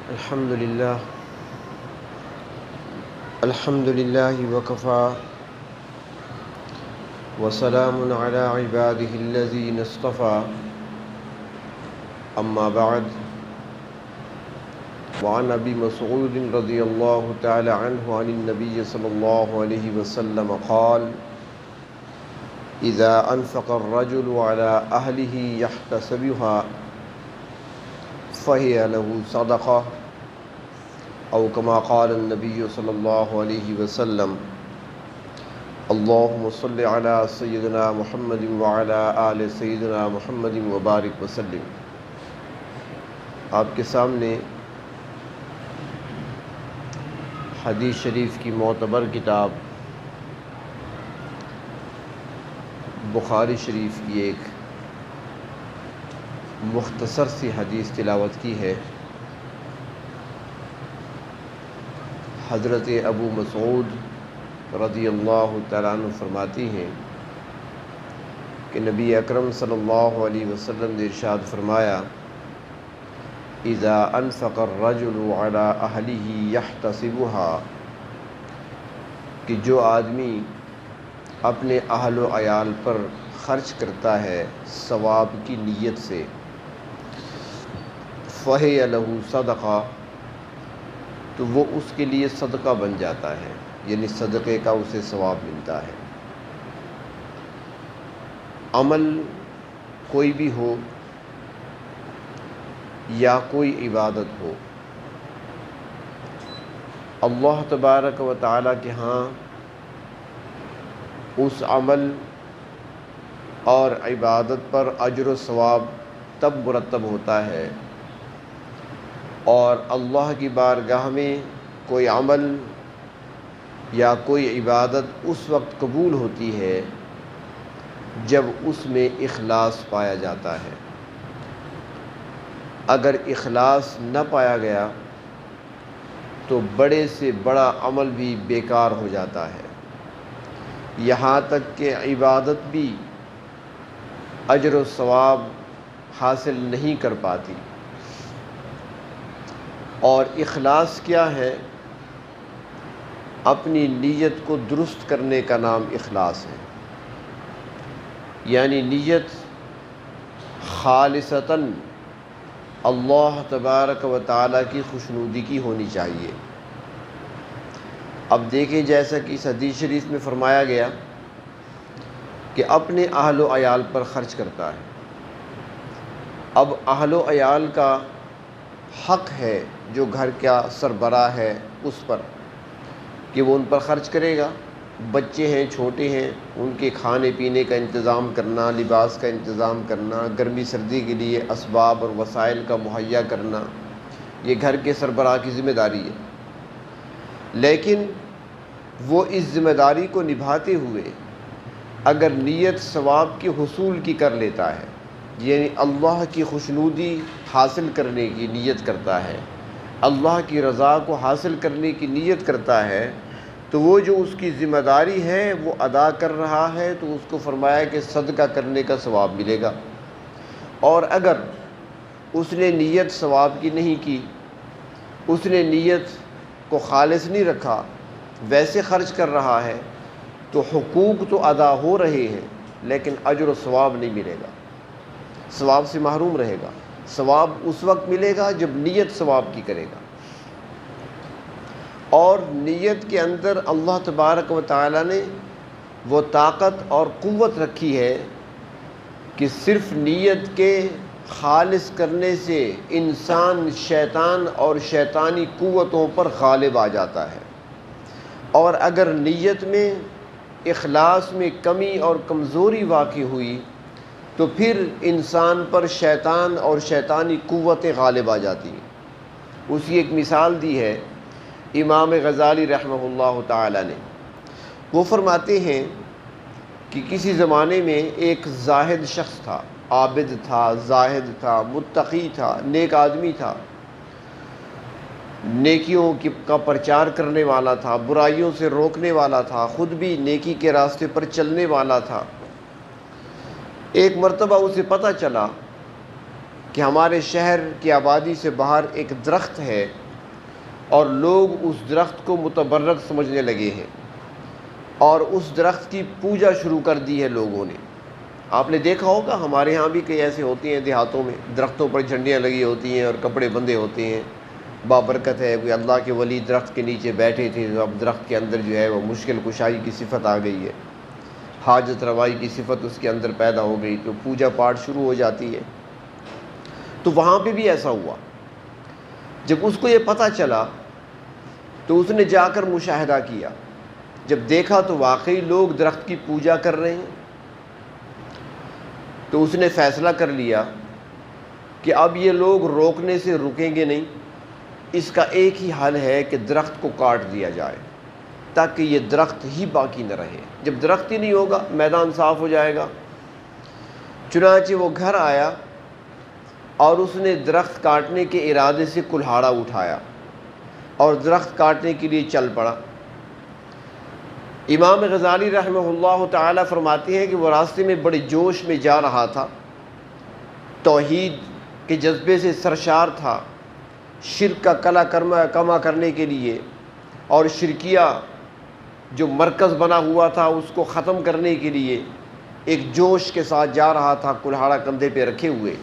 الحمد لله وكفى وسلام على عباده الذين اصطفى أما بعد وعن أبي مسعود رضي الله تعالى عنه عن النبي صلى الله عليه وسلم قال إذا أنفق الرجل على أهله يحتسبها فهي له صدقة أو كما قال النبي صلى الله عليه وسلم اللهم صل على سيدنا محمد وعلى آل سيدنا محمد وبارك وسلم۔ آپ کے سامنے حدیث شریف کی معتبر کتاب بخاری شریف کی ایک مختصر سی حدیث تلاوت کی ہے۔ حضرت ابو مسعود رضی اللہ تعالیٰ عنہ فرماتی ہیں کہ نبی اکرم صلی اللہ علیہ وسلم نے ارشاد فرمایا اذا انفق الرجل على اہلہ یحتسبها، کہ جو آدمی اپنے اہل و عیال پر خرچ کرتا ہے ثواب کی نیت سے، فہی لہ صدقہ، تو وہ اس کے لیے صدقہ بن جاتا ہے، یعنی صدقے کا اسے ثواب ملتا ہے۔ عمل کوئی بھی ہو یا کوئی عبادت ہو، اللہ تبارک و تعالیٰ کے ہاں اس عمل اور عبادت پر اجر و ثواب تب مرتب ہوتا ہے، اور اللہ کی بارگاہ میں کوئی عمل یا کوئی عبادت اس وقت قبول ہوتی ہے جب اس میں اخلاص پایا جاتا ہے۔ اگر اخلاص نہ پایا گیا تو بڑے سے بڑا عمل بھی بیکار ہو جاتا ہے، یہاں تک کہ عبادت بھی اجر و ثواب حاصل نہیں کر پاتی۔ اور اخلاص کیا ہے؟ اپنی نیت کو درست کرنے کا نام اخلاص ہے، یعنی نیت خالصتاً اللہ تبارک و تعالیٰ کی خوشنودی کی ہونی چاہیے۔ اب دیکھیں، جیسا کہ اس حدیث شریف میں فرمایا گیا کہ اپنے اہل و عیال پر خرچ کرتا ہے۔ اب اہل و عیال کا حق ہے جو گھر کا سربراہ ہے اس پر کہ وہ ان پر خرچ کرے گا۔ بچے ہیں، چھوٹے ہیں، ان کے کھانے پینے کا انتظام کرنا، لباس کا انتظام کرنا، گرمی سردی کے لیے اسباب اور وسائل کا مہیا کرنا، یہ گھر کے سربراہ کی ذمہ داری ہے۔ لیکن وہ اس ذمہ داری کو نبھاتے ہوئے اگر نیت ثواب کے حصول کی کر لیتا ہے، یعنی اللہ کی خوشنودی حاصل کرنے کی نیت کرتا ہے، اللہ کی رضا کو حاصل کرنے کی نیت کرتا ہے، تو وہ جو اس کی ذمہ داری ہے وہ ادا کر رہا ہے، تو اس کو فرمایا کہ صدقہ کرنے کا ثواب ملے گا۔ اور اگر اس نے نیت ثواب کی نہیں کی، اس نے نیت کو خالص نہیں رکھا، ویسے خرچ کر رہا ہے، تو حقوق تو ادا ہو رہے ہیں لیکن اجر و ثواب نہیں ملے گا، ثواب سے محروم رہے گا۔ ثواب اس وقت ملے گا جب نیت ثواب کی کرے گا، اور نیت کے اندر اللہ تبارک و تعالیٰ نے وہ طاقت اور قوت رکھی ہے کہ صرف نیت کے خالص کرنے سے انسان شیطان اور شیطانی قوتوں پر غالب آ جاتا ہے، اور اگر نیت میں اخلاص میں کمی اور کمزوری واقع ہوئی تو پھر انسان پر شیطان اور شیطانی قوتیں غالب آ جاتی ہیں۔ اس کی ایک مثال دی ہے امام غزالی رحمہ اللہ تعالی نے۔ وہ فرماتے ہیں کہ کسی زمانے میں ایک زاہد شخص تھا، عابد تھا، زاہد تھا، متقی تھا، نیک آدمی تھا، نیکیوں کا پرچار کرنے والا تھا، برائیوں سے روکنے والا تھا، خود بھی نیکی کے راستے پر چلنے والا تھا۔ ایک مرتبہ اسے پتہ چلا کہ ہمارے شہر کی آبادی سے باہر ایک درخت ہے اور لوگ اس درخت کو متبرک سمجھنے لگے ہیں اور اس درخت کی پوجا شروع کر دی ہے لوگوں نے۔ آپ نے دیکھا ہوگا ہمارے ہاں بھی کئی ایسے ہوتے ہیں دیہاتوں میں، درختوں پر جھنڈیاں لگی ہوتی ہیں اور کپڑے بندھے ہوتے ہیں، بابرکت ہے، کوئی اللہ کے ولی درخت کے نیچے بیٹھے تھے، اب درخت کے اندر جو ہے وہ مشکل کشائی کی صفت آ گئی ہے، حاجت روائی کی صفت اس کے اندر پیدا ہو گئی، تو پوجا پاٹ شروع ہو جاتی ہے۔ تو وہاں پہ بھی ایسا ہوا۔ جب اس کو یہ پتہ چلا تو اس نے جا کر مشاہدہ کیا، جب دیکھا تو واقعی لوگ درخت کی پوجا کر رہے ہیں، تو اس نے فیصلہ کر لیا کہ اب یہ لوگ روکنے سے رکیں گے نہیں، اس کا ایک ہی حل ہے کہ درخت کو کاٹ دیا جائے تاکہ یہ درخت ہی باقی نہ رہے۔ جب درخت ہی نہیں ہوگا میدان صاف ہو جائے گا۔ چنانچہ وہ گھر آیا اور اس نے درخت کاٹنے کے ارادے سے کلہاڑا اٹھایا اور درخت کاٹنے کے لیے چل پڑا۔ امام غزالی رحمہ اللہ تعالی فرماتے ہیں کہ وہ راستے میں بڑے جوش میں جا رہا تھا، توحید کے جذبے سے سرشار تھا، شرک کا کلا کما کرنے کے لیے اور شرکیہ جو مرکز بنا ہوا تھا اس کو ختم کرنے کے لیے ایک جوش کے ساتھ جا رہا تھا، کلہاڑا کندھے پہ رکھے ہوئے۔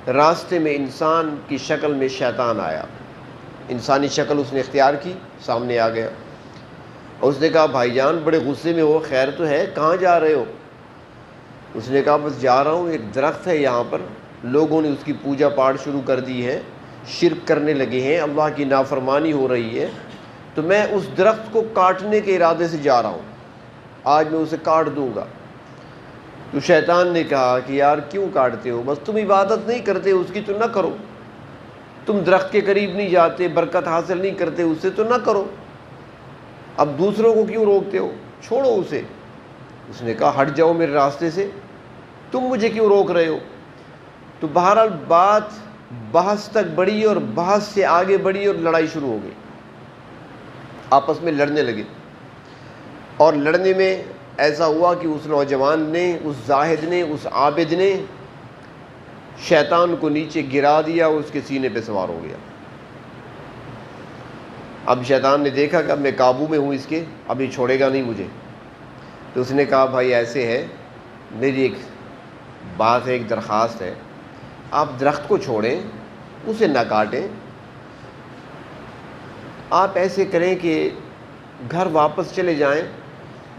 راستے میں انسان کی شکل میں شیطان آیا، انسانی شکل اس نے اختیار کی، سامنے آ گیا۔ اور اس نے کہا بھائی جان بڑے غصے میں ہو، خیر تو ہے، کہاں جا رہے ہو؟ اس نے کہا بس جا رہا ہوں، ایک درخت ہے یہاں پر، لوگوں نے اس کی پوجا پاٹ شروع کر دی ہے، شرک کرنے لگے ہیں، اللہ کی نافرمانی ہو رہی ہے، تو میں اس درخت کو کاٹنے کے ارادے سے جا رہا ہوں، آج میں اسے کاٹ دوں گا۔ تو شیطان نے کہا کہ یار کیوں کاٹتے ہو؟ بس تم عبادت نہیں کرتے اس کی تو نہ کرو، تم درخت کے قریب نہیں جاتے، برکت حاصل نہیں کرتے اس سے تو نہ کرو، اب دوسروں کو کیوں روکتے ہو؟ چھوڑو اسے۔ اس نے کہا ہٹ جاؤ میرے راستے سے، تم مجھے کیوں روک رہے ہو؟ تو بہرحال بات بحث تک بڑھی اور بحث سے آگے بڑھی اور لڑائی شروع ہو گئی، آپس میں لڑنے لگے۔ اور لڑنے میں ایسا ہوا کہ اس نوجوان نے، اس زاہد نے، اس عابد نے شیطان کو نیچے گرا دیا، اس کے سینے پہ سوار ہو گیا۔ اب شیطان نے دیکھا کہ اب میں قابو میں ہوں اس کے، اب یہ چھوڑے گا نہیں مجھے، تو اس نے کہا بھائی ایسے ہے، میری ایک بات ہے، ایک درخواست ہے، آپ درخت کو چھوڑیں، اسے نہ کاٹیں، آپ ایسے کریں کہ گھر واپس چلے جائیں،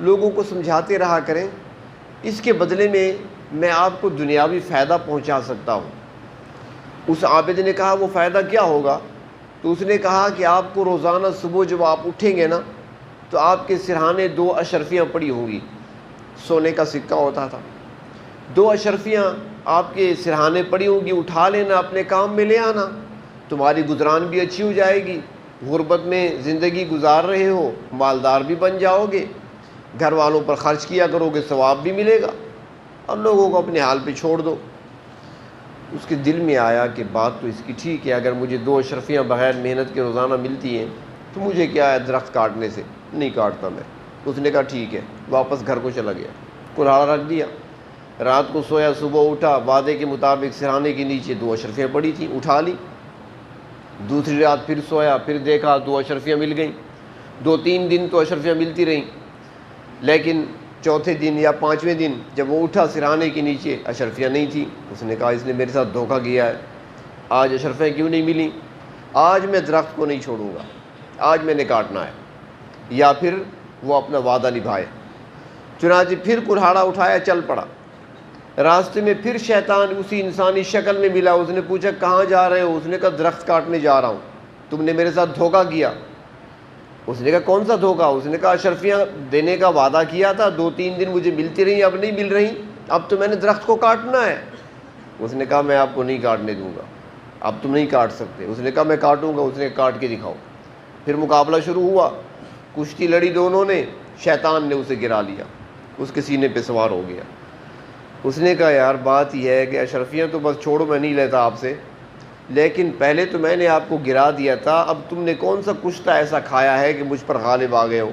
لوگوں کو سمجھاتے رہا کریں، اس کے بدلے میں آپ کو دنیاوی فائدہ پہنچا سکتا ہوں۔ اس عابد نے کہا وہ فائدہ کیا ہوگا؟ تو اس نے کہا کہ آپ کو روزانہ صبح جب آپ اٹھیں گے نا تو آپ کے سرہانے 2 اشرفیاں پڑی ہوں گی، سونے کا سکہ ہوتا تھا، 2 اشرفیاں آپ کے سرہانے پڑی ہوں گی، اٹھا لینا، اپنے کام میں لے آنا، تمہاری گزران بھی اچھی ہو جائے گی، غربت میں زندگی گزار رہے ہو، مالدار بھی بن جاؤ گے، گھر والوں پر خرچ کیا کرو گے، ثواب بھی ملے گا، اور لوگوں کو اپنے حال پہ چھوڑ دو۔ اس کے دل میں آیا کہ بات تو اس کی ٹھیک ہے، اگر مجھے 2 اشرفیاں بغیر محنت کے روزانہ ملتی ہیں تو مجھے کیا ہے درخت کاٹنے سے، نہیں کاٹتا میں۔ اس نے کہا ٹھیک ہے، واپس گھر کو چلا گیا، کلہاڑا رکھ دیا، رات کو سویا، صبح اٹھا، وعدے کے مطابق سرہانے کے نیچے 2 اشرفیاں پڑی تھیں، اٹھا لی۔ دوسری رات پھر سویا، پھر دیکھا 2 اشرفیاں مل گئیں، 2-3 دن تو اشرفیاں ملتی رہیں، لیکن چوتھے دن یا 5ویں دن جب وہ اٹھا سرہانے کے نیچے اشرفیاں نہیں تھیں۔ اس نے کہا اس نے میرے ساتھ دھوکہ کیا ہے، آج اشرفیاں کیوں نہیں ملیں؟ آج میں درخت کو نہیں چھوڑوں گا، آج میں نے کاٹنا ہے، یا پھر وہ اپنا وعدہ نبھائے۔ چنانچہ پھر کلہاڑا اٹھایا، چل پڑا۔ راستے میں پھر شیطان اسی انسانی شکل میں ملا، اس نے پوچھا کہاں جا رہے ہو؟ اس نے کہا درخت کاٹنے جا رہا ہوں، تم نے میرے ساتھ دھوکہ کیا۔ اس نے کہا کون سا دھوکہ؟ اس نے کہا اشرفیاں دینے کا وعدہ کیا تھا، 2-3 دن مجھے ملتی رہیں، اب نہیں مل رہی، اب تو میں نے درخت کو کاٹنا ہے۔ اس نے کہا میں آپ کو نہیں کاٹنے دوں گا، اب تم نہیں کاٹ سکتے۔ اس نے کہا میں کاٹوں گا۔ اس نے کاٹ کے دکھاؤ۔ پھر مقابلہ شروع ہوا، کشتی لڑی دونوں نے، شیطان نے اسے گرا لیا، اس کے سینے پہ سوار ہو گیا۔ اس نے کہا یار بات یہ ہے کہ اشرفیاں تو بس چھوڑو، میں نہیں لیتا آپ سے، لیکن پہلے تو میں نے آپ کو گرا دیا تھا، اب تم نے کون سا کشتہ ایسا کھایا ہے کہ مجھ پر غالب آ گئے ہو؟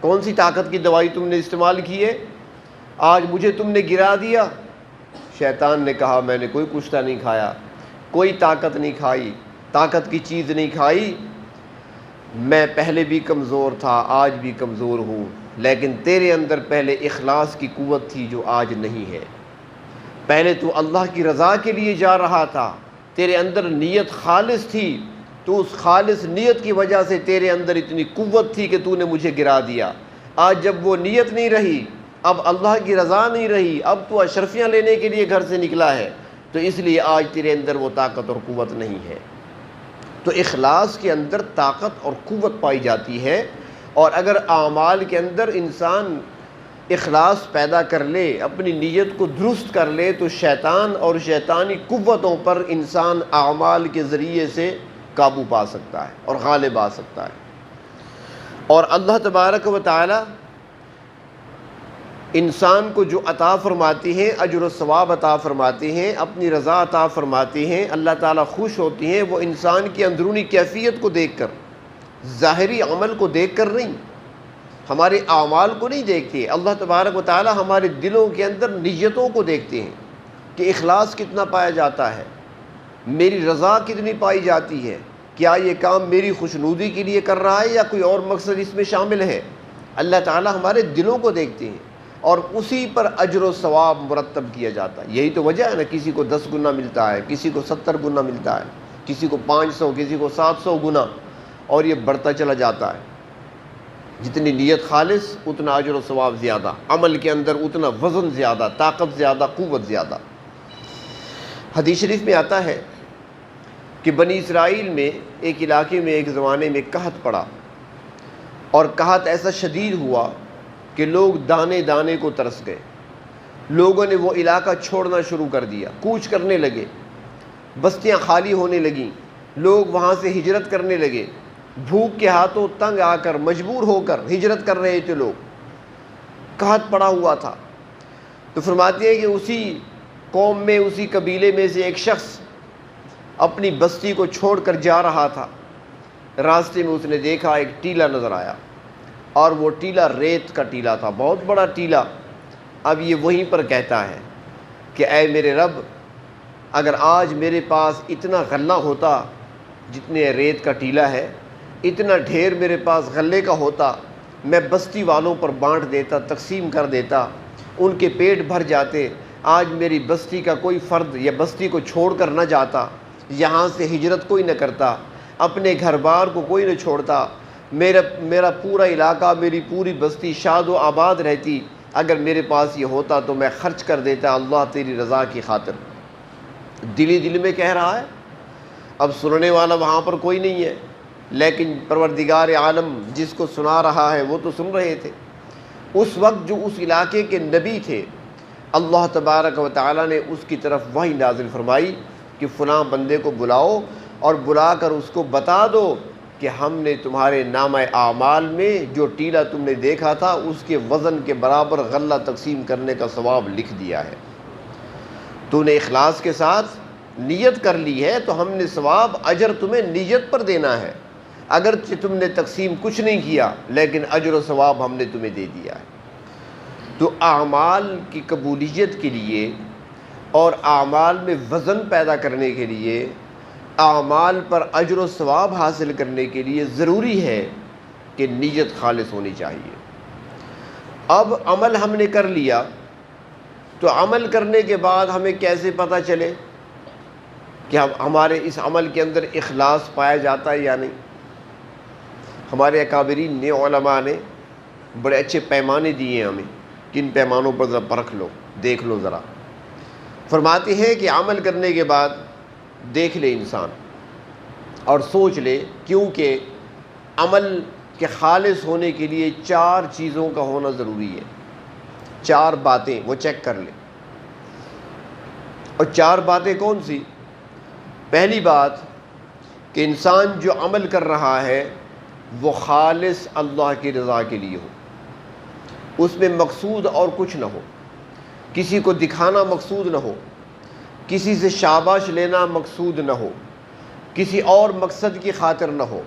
کون سی طاقت کی دوائی تم نے استعمال کی ہے؟ آج مجھے تم نے گرا دیا۔ شیطان نے کہا میں نے کوئی کشتہ نہیں کھایا، کوئی طاقت نہیں کھائی، طاقت کی چیز نہیں کھائی، میں پہلے بھی کمزور تھا، آج بھی کمزور ہوں، لیکن تیرے اندر پہلے اخلاص کی قوت تھی جو آج نہیں ہے۔ پہلے تو اللہ کی رضا کے لیے جا رہا تھا، تیرے اندر نیت خالص تھی، تو اس خالص نیت کی وجہ سے تیرے اندر اتنی قوت تھی کہ تو نے مجھے گرا دیا۔ آج جب وہ نیت نہیں رہی، اب اللہ کی رضا نہیں رہی، اب تو اشرفیاں لینے کے لیے گھر سے نکلا ہے، تو اس لیے آج تیرے اندر وہ طاقت اور قوت نہیں ہے۔ تو اخلاص کے اندر طاقت اور قوت پائی جاتی ہے، اور اگر اعمال کے اندر انسان اخلاص پیدا کر لے، اپنی نیت کو درست کر لے، تو شیطان اور شیطانی قوتوں پر انسان اعمال کے ذریعے سے قابو پا سکتا ہے اور غالب آ سکتا ہے۔ اور اللہ تبارک و تعالی انسان کو جو عطا فرماتی ہیں، اجر و ثواب عطا فرماتی ہیں، اپنی رضا عطا فرماتی ہیں، اللہ تعالیٰ خوش ہوتی ہیں، وہ انسان کی اندرونی کیفیت کو دیکھ کر، ظاہری عمل کو دیکھ کر نہیں، ہمارے اعمال کو نہیں دیکھتے۔ اللہ تبارک و تعالیٰ ہمارے دلوں کے اندر نیتوں کو دیکھتے ہیں کہ اخلاص کتنا پایا جاتا ہے، میری رضا کتنی پائی جاتی ہے، کیا یہ کام میری خوشنودی کے لیے کر رہا ہے یا کوئی اور مقصد اس میں شامل ہے۔ اللہ تعالیٰ ہمارے دلوں کو دیکھتے ہیں اور اسی پر اجر و ثواب مرتب کیا جاتا ہے۔ یہی تو وجہ ہے نا، کسی کو 10 گنا ملتا ہے، کسی کو 70 گنا ملتا ہے، کسی کو 500، کسی کو 700 گنا، اور یہ بڑھتا چلا جاتا ہے۔ جتنی نیت خالص اتنا اجر و ثواب زیادہ، عمل کے اندر اتنا وزن زیادہ، طاقت زیادہ، قوت زیادہ۔ حدیث شریف میں آتا ہے کہ بنی اسرائیل میں ایک علاقے میں ایک زمانے میں قحط پڑا، اور قحط ایسا شدید ہوا کہ لوگ دانے دانے کو ترس گئے۔ لوگوں نے وہ علاقہ چھوڑنا شروع کر دیا، کوچ کرنے لگے، بستیاں خالی ہونے لگیں، لوگ وہاں سے ہجرت کرنے لگے، بھوک کے ہاتھوں تنگ آ کر مجبور ہو کر ہجرت کر رہے تھے لوگ، قحط پڑا ہوا تھا۔ تو فرماتے ہیں کہ اسی قوم میں، اسی قبیلے میں سے ایک شخص اپنی بستی کو چھوڑ کر جا رہا تھا، راستے میں اس نے دیکھا ایک ٹیلا نظر آیا، اور وہ ٹیلا ریت کا ٹیلا تھا، بہت بڑا ٹیلا۔ اب یہ وہیں پر کہتا ہے کہ اے میرے رب، اگر آج میرے پاس اتنا غلہ ہوتا جتنے ریت کا ٹیلا ہے، اتنا ڈھیر میرے پاس غلے کا ہوتا، میں بستی والوں پر بانٹ دیتا، تقسیم کر دیتا، ان کے پیٹ بھر جاتے۔ آج میری بستی کا کوئی فرد یا بستی کو چھوڑ کر نہ جاتا، یہاں سے ہجرت کوئی نہ کرتا، اپنے گھر بار کو کوئی نہ چھوڑتا، میرا پورا علاقہ، میری پوری بستی شاد و آباد رہتی۔ اگر میرے پاس یہ ہوتا تو میں خرچ کر دیتا اللہ تیری رضا کی خاطر۔ دلی دل میں کہہ رہا ہے، اب سننے والا وہاں پر کوئی نہیں ہے، لیکن پروردگار عالم جس کو سنا رہا ہے وہ تو سن رہے تھے۔ اس وقت جو اس علاقے کے نبی تھے، اللہ تبارک و تعالیٰ نے اس کی طرف وحی نازل فرمائی کہ فلاں بندے کو بلاؤ، اور بلا کر اس کو بتا دو کہ ہم نے تمہارے نامہ اعمال میں جو ٹیلا تم نے دیکھا تھا اس کے وزن کے برابر غلہ تقسیم کرنے کا ثواب لکھ دیا ہے۔ تو نے اخلاص کے ساتھ نیت کر لی ہے تو ہم نے ثواب اجر تمہیں نیت پر دینا ہے، اگرچہ تم نے تقسیم کچھ نہیں کیا، لیکن اجر و ثواب ہم نے تمہیں دے دیا ہے۔ تو اعمال کی قبولیت کے لیے اور اعمال میں وزن پیدا کرنے کے لیے، اعمال پر اجر و ثواب حاصل کرنے کے لیے ضروری ہے کہ نیت خالص ہونی چاہیے۔ اب عمل ہم نے کر لیا، تو عمل کرنے کے بعد ہمیں کیسے پتہ چلے کہ ہمارے اس عمل کے اندر اخلاص پایا جاتا ہے یا نہیں؟ ہمارے اکابرین نے، علماء نے بڑے اچھے پیمانے دیے ہمیں، کن پیمانوں پر ذرا پرکھ لو، دیکھ لو ذرا۔ فرماتے ہیں کہ عمل کرنے کے بعد دیکھ لے انسان اور سوچ لے، کیونکہ عمل کے خالص ہونے کے لیے 4 چیزوں کا ہونا ضروری ہے، 4 باتیں وہ چیک کر لے۔ اور 4 باتیں کون سی؟ پہلی بات کہ انسان جو عمل کر رہا ہے وہ خالص اللہ کی رضا کے لیے ہو، اس میں مقصود اور کچھ نہ ہو، کسی کو دکھانا مقصود نہ ہو، کسی سے شاباش لینا مقصود نہ ہو، کسی اور مقصد کی خاطر نہ ہو،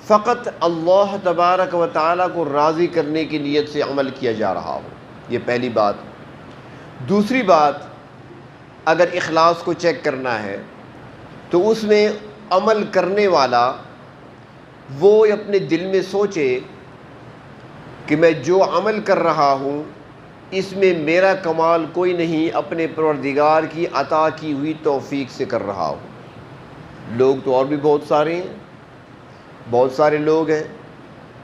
فقط اللہ تبارک و تعالیٰ کو راضی کرنے کی نیت سے عمل کیا جا رہا ہو۔ یہ پہلی بات۔ دوسری بات، اگر اخلاص کو چیک کرنا ہے تو اس میں عمل کرنے والا وہ اپنے دل میں سوچے کہ میں جو عمل کر رہا ہوں اس میں میرا کمال کوئی نہیں، اپنے پروردگار کی عطا کی ہوئی توفیق سے کر رہا ہوں۔ لوگ تو اور بھی بہت سارے ہیں، بہت سارے لوگ ہیں۔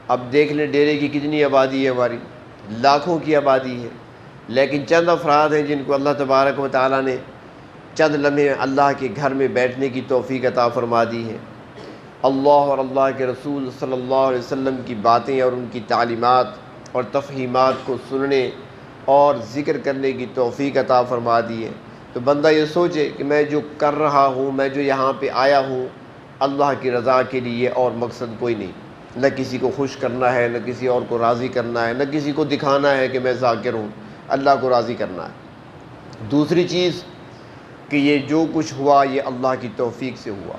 اب دیکھ لیں ڈیرے کی کتنی آبادی ہے، ہماری لاکھوں کی آبادی ہے، لیکن چند افراد ہیں جن کو اللہ تبارک و تعالیٰ نے چند لمحے اللہ کے گھر میں بیٹھنے کی توفیق عطا فرما دی ہے، اللہ اور اللہ کے رسول صلی اللہ علیہ وسلم کی باتیں اور ان کی تعلیمات اور تفہیمات کو سننے اور ذکر کرنے کی توفیق عطا فرما دی ہے۔ تو بندہ یہ سوچے کہ میں جو کر رہا ہوں، میں جو یہاں پہ آیا ہوں، اللہ کی رضا کے لیے اور مقصد کوئی نہیں، نہ کسی کو خوش کرنا ہے، نہ کسی اور کو راضی کرنا ہے، نہ کسی کو دکھانا ہے کہ میں ذاکر ہوں، اللہ کو راضی کرنا ہے۔ دوسری چیز کہ یہ جو کچھ ہوا یہ اللہ کی توفیق سے ہوا،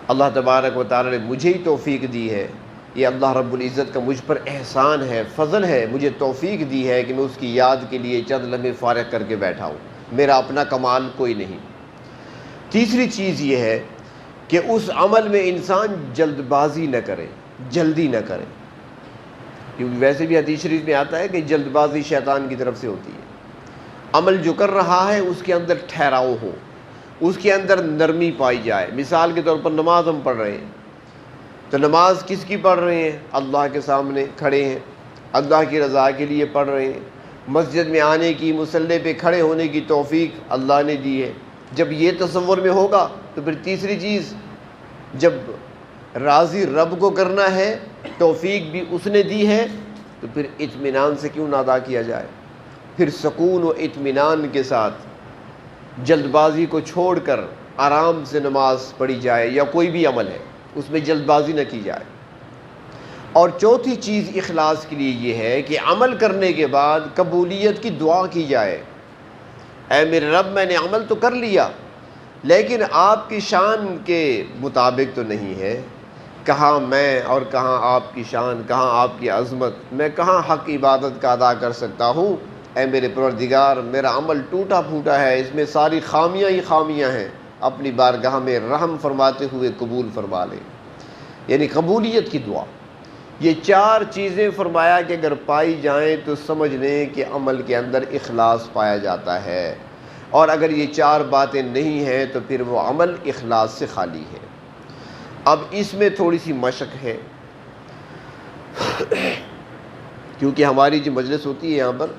اللہ تبارک و تعالی نے مجھے ہی توفیق دی ہے، یہ اللہ رب العزت کا مجھ پر احسان ہے، فضل ہے، مجھے توفیق دی ہے کہ میں اس کی یاد کے لیے چند لمحے فارغ کر کے بیٹھا ہوں، میرا اپنا کمال کوئی نہیں۔ تیسری چیز یہ ہے کہ اس عمل میں انسان جلد بازی نہ کرے، جلدی نہ کرے، کیونکہ ویسے بھی حدیث شریف میں آتا ہے کہ جلد بازی شیطان کی طرف سے ہوتی ہے۔ عمل جو کر رہا ہے اس کے اندر ٹھہراؤ ہو، اس کے اندر نرمی پائی جائے۔ مثال کے طور پر نماز ہم پڑھ رہے ہیں، تو نماز کس کی پڑھ رہے ہیں؟ اللہ کے سامنے کھڑے ہیں، اللہ کی رضا کے لیے پڑھ رہے ہیں، مسجد میں آنے کی، مصلی پہ کھڑے ہونے کی توفیق اللہ نے دی ہے۔ جب یہ تصور میں ہوگا تو پھر تیسری چیز، جب راضی رب کو کرنا ہے، توفیق بھی اس نے دی ہے، تو پھر اطمینان سے کیوں نہ ادا کیا جائے؟ پھر سکون و اطمینان کے ساتھ جلد بازی کو چھوڑ کر آرام سے نماز پڑھی جائے، یا کوئی بھی عمل ہے اس میں جلد بازی نہ کی جائے۔ اور چوتھی چیز اخلاص کے لیے یہ ہے کہ عمل کرنے کے بعد قبولیت کی دعا کی جائے۔ اے میرے رب، میں نے عمل تو کر لیا لیکن آپ کی شان کے مطابق تو نہیں ہے، کہاں میں اور کہاں آپ کی شان، کہاں آپ کی عظمت، میں کہاں حق عبادت کا ادا کر سکتا ہوں۔ اے میرے پروردگار، میرا عمل ٹوٹا پھوٹا ہے، اس میں ساری خامیاں ہی خامیاں ہیں، اپنی بارگاہ میں رحم فرماتے ہوئے قبول فرما لیں، یعنی قبولیت کی دعا۔ یہ چار چیزیں فرمایا کہ اگر پائی جائیں تو سمجھ لیں کہ عمل کے اندر اخلاص پایا جاتا ہے، اور اگر یہ چار باتیں نہیں ہیں تو پھر وہ عمل اخلاص سے خالی ہے۔ اب اس میں تھوڑی سی مشق ہے، کیونکہ ہماری جو مجلس ہوتی ہے یہاں پر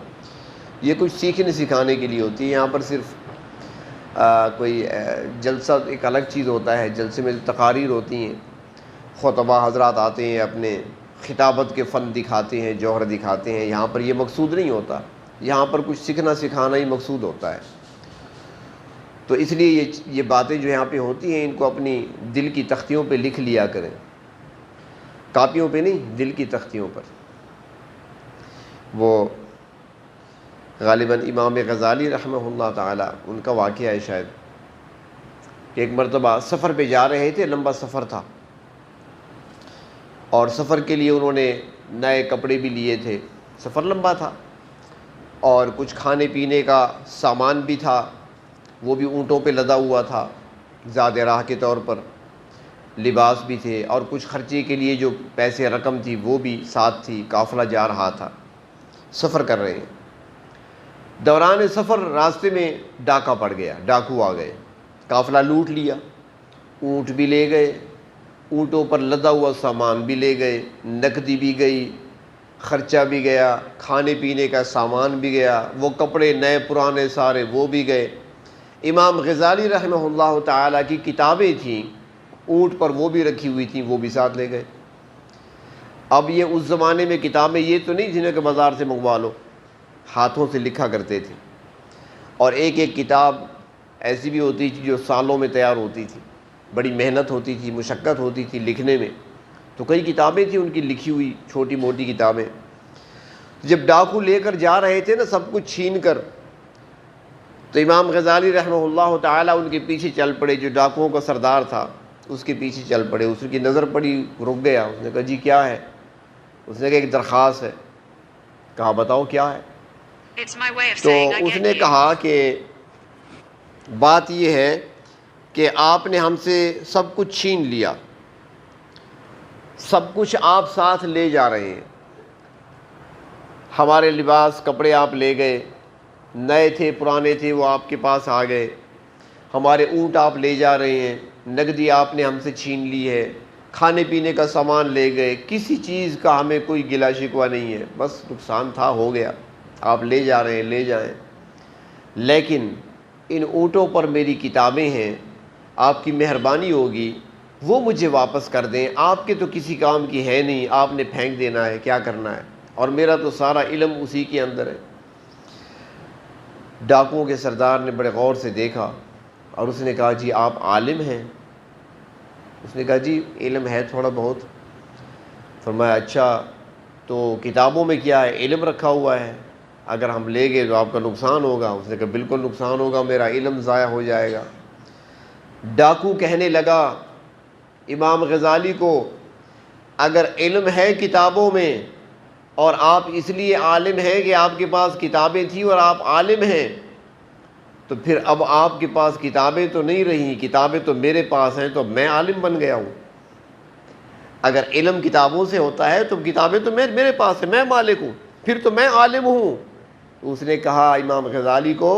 یہ کچھ سیکھنے سکھانے کے لیے ہوتی ہے، یہاں پر صرف کوئی جلسہ ایک الگ چیز ہوتا ہے، جلسے میں تقاریر ہوتی ہیں، خطبہ حضرات آتے ہیں، اپنے خطابت کے فن دکھاتے ہیں، جوہر دکھاتے ہیں، یہاں پر یہ مقصود نہیں ہوتا، یہاں پر کچھ سیکھنا سکھانا ہی مقصود ہوتا ہے۔ تو اس لیے یہ باتیں جو یہاں پہ ہوتی ہیں ان کو اپنی دل کی تختیوں پہ لکھ لیا کریں، کاپیوں پہ نہیں، دل کی تختیوں پر۔ وہ غالباً امام غزالی رحمہ اللہ تعالی، ان کا واقعہ ہے شاید، کہ ایک مرتبہ سفر پہ جا رہے تھے، لمبا سفر تھا، اور سفر کے لیے انہوں نے نئے کپڑے بھی لیے تھے، سفر لمبا تھا، اور کچھ کھانے پینے کا سامان بھی تھا، وہ بھی اونٹوں پہ لدا ہوا تھا زیادہ راہ کے طور پر، لباس بھی تھے، اور کچھ خرچے کے لیے جو پیسے رقم تھی وہ بھی ساتھ تھی، قافلہ جا رہا تھا، سفر کر رہے ہیں۔ دوران سفر راستے میں ڈاکہ پڑ گیا، ڈاکو آ گئے، قافلہ لوٹ لیا، اونٹ بھی لے گئے، اونٹوں پر لدا ہوا سامان بھی لے گئے، نقدی بھی گئی، خرچہ بھی گیا، کھانے پینے کا سامان بھی گیا، وہ کپڑے نئے پرانے سارے وہ بھی گئے۔ امام غزالی رحمہ اللہ تعالیٰ کی کتابیں تھیں اونٹ پر، وہ بھی رکھی ہوئی تھیں، وہ بھی ساتھ لے گئے۔ اب یہ اس زمانے میں کتابیں یہ تو نہیں جنہیں کہ بازار سے منگوا لو، ہاتھوں سے لکھا کرتے تھے، اور ایک ایک کتاب ایسی بھی ہوتی تھی جو سالوں میں تیار ہوتی تھی، بڑی محنت ہوتی تھی، مشقت ہوتی تھی لکھنے میں، تو کئی کتابیں تھیں ان کی لکھی ہوئی، چھوٹی موٹی کتابیں۔ جب ڈاکو لے کر جا رہے تھے نا سب کچھ چھین کر، تو امام غزالی رحمہ اللہ تعالیٰ ان کے پیچھے چل پڑے، جو ڈاکوؤں کا سردار تھا اس کے پیچھے چل پڑے، اس کی نظر پڑی، رک گیا، اس نے کہا جی کیا ہے؟ اس نے کہا ایک درخواست ہے۔ کہا بتاؤ کیا ہے؟ تو اس نے کہا کہ بات یہ ہے کہ آپ نے ہم سے سب کچھ چھین لیا، سب کچھ آپ ساتھ لے جا رہے ہیں، ہمارے لباس کپڑے آپ لے گئے، نئے تھے پرانے تھے وہ آپ کے پاس آ گئے، ہمارے اونٹ آپ لے جا رہے ہیں، نقدی آپ نے ہم سے چھین لی ہے، کھانے پینے کا سامان لے گئے، کسی چیز کا ہمیں کوئی گلہ شکوہ نہیں ہے، بس نقصان تھا ہو گیا، آپ لے جا رہے ہیں لے جائیں، لیکن ان اونٹوں پر میری کتابیں ہیں، آپ کی مہربانی ہوگی وہ مجھے واپس کر دیں، آپ کے تو کسی کام کی ہے نہیں، آپ نے پھینک دینا ہے، کیا کرنا ہے، اور میرا تو سارا علم اسی کے اندر ہے۔ ڈاکوؤں کے سردار نے بڑے غور سے دیکھا اور اس نے کہا جی آپ عالم ہیں؟ اس نے کہا جی علم ہے تھوڑا بہت۔ فرمایا اچھا تو کتابوں میں کیا ہے؟ علم رکھا ہوا ہے، اگر ہم لے گئے تو آپ کا نقصان ہوگا۔ اس نے کہا بالکل نقصان ہوگا، میرا علم ضائع ہو جائے گا۔ ڈاکو کہنے لگا امام غزالی کو اگر علم ہے کتابوں میں اور آپ اس لیے عالم ہیں کہ آپ کے پاس کتابیں تھیں اور آپ عالم ہیں، تو پھر اب آپ کے پاس کتابیں تو نہیں رہی، کتابیں تو میرے پاس ہیں، تو میں عالم بن گیا ہوں۔ اگر علم کتابوں سے ہوتا ہے تو کتابیں تو میرے پاس ہیں، میں مالک ہوں، پھر تو میں عالم ہوں۔ تو اس نے کہا امام غزالی کو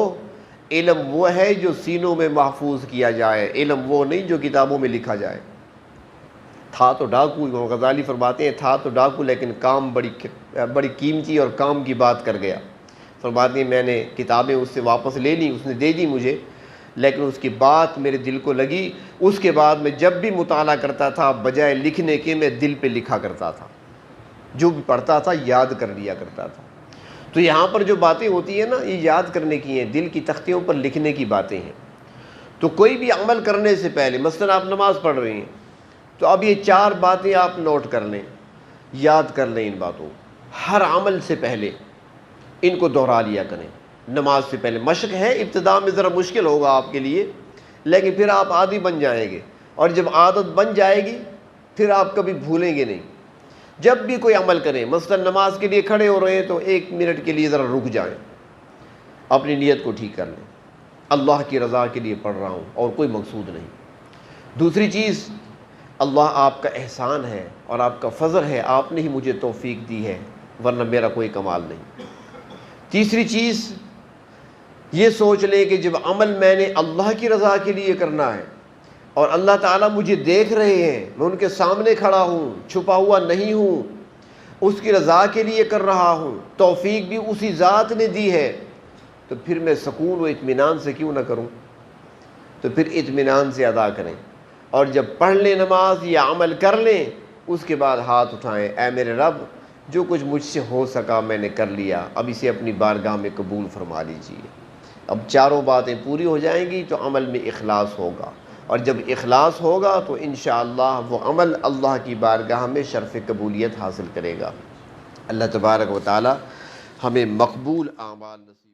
علم وہ ہے جو سینوں میں محفوظ کیا جائے، علم وہ نہیں جو کتابوں میں لکھا جائے۔ تھا تو ڈاکو، امام غزالی فرماتے ہیں تھا تو ڈاکو لیکن کام بڑی قیمتی اور کام کی بات کر گیا۔ فرماتے ہیں میں نے کتابیں اس سے واپس لے لی، اس نے دے دی مجھے، لیکن اس کی بات میرے دل کو لگی، اس کے بعد میں جب بھی مطالعہ کرتا تھا بجائے لکھنے کے میں دل پہ لکھا کرتا تھا، جو بھی پڑھتا تھا یاد کر لیا کرتا تھا۔ تو یہاں پر جو باتیں ہوتی ہیں نا یہ یاد کرنے کی ہیں، دل کی تختیوں پر لکھنے کی باتیں ہیں۔ تو کوئی بھی عمل کرنے سے پہلے مثلا آپ نماز پڑھ رہی ہیں تو اب یہ 4 باتیں آپ نوٹ کر لیں، یاد کر لیں ان باتوں، ہر عمل سے پہلے ان کو دہرا لیا کریں۔ نماز سے پہلے مشق ہے، ابتدا میں ذرا مشکل ہوگا آپ کے لیے، لیکن پھر آپ عادی بن جائیں گے، اور جب عادت بن جائے گی پھر آپ کبھی بھولیں گے نہیں۔ جب بھی کوئی عمل کریں، مثلا نماز کے لیے کھڑے ہو رہے ہیں تو 1 منٹ کے لیے ذرا رک جائیں، اپنی نیت کو ٹھیک کر لیں، اللہ کی رضا کے لیے پڑھ رہا ہوں اور کوئی مقصود نہیں۔ دوسری چیز، اللہ آپ کا احسان ہے اور آپ کا فضل ہے، آپ نے ہی مجھے توفیق دی ہے ورنہ میرا کوئی کمال نہیں۔ تیسری چیز یہ سوچ لیں کہ جب عمل میں نے اللہ کی رضا کے لیے کرنا ہے اور اللہ تعالیٰ مجھے دیکھ رہے ہیں، میں ان کے سامنے کھڑا ہوں، چھپا ہوا نہیں ہوں، اس کی رضا کے لیے کر رہا ہوں، توفیق بھی اسی ذات نے دی ہے، تو پھر میں سکون و اطمینان سے کیوں نہ کروں؟ تو پھر اطمینان سے ادا کریں، اور جب پڑھ لیں نماز یا عمل کر لیں اس کے بعد ہاتھ اٹھائیں، اے میرے رب جو کچھ مجھ سے ہو سکا میں نے کر لیا، اب اسے اپنی بارگاہ میں قبول فرما لیجیے۔ اب 4 باتیں پوری ہو جائیں گی تو عمل میں اخلاص ہوگا، اور جب اخلاص ہوگا تو انشاءاللہ وہ عمل اللہ کی بارگاہ میں شرف قبولیت حاصل کرے گا۔ اللہ تبارک و تعالی ہمیں مقبول اعمال نصیب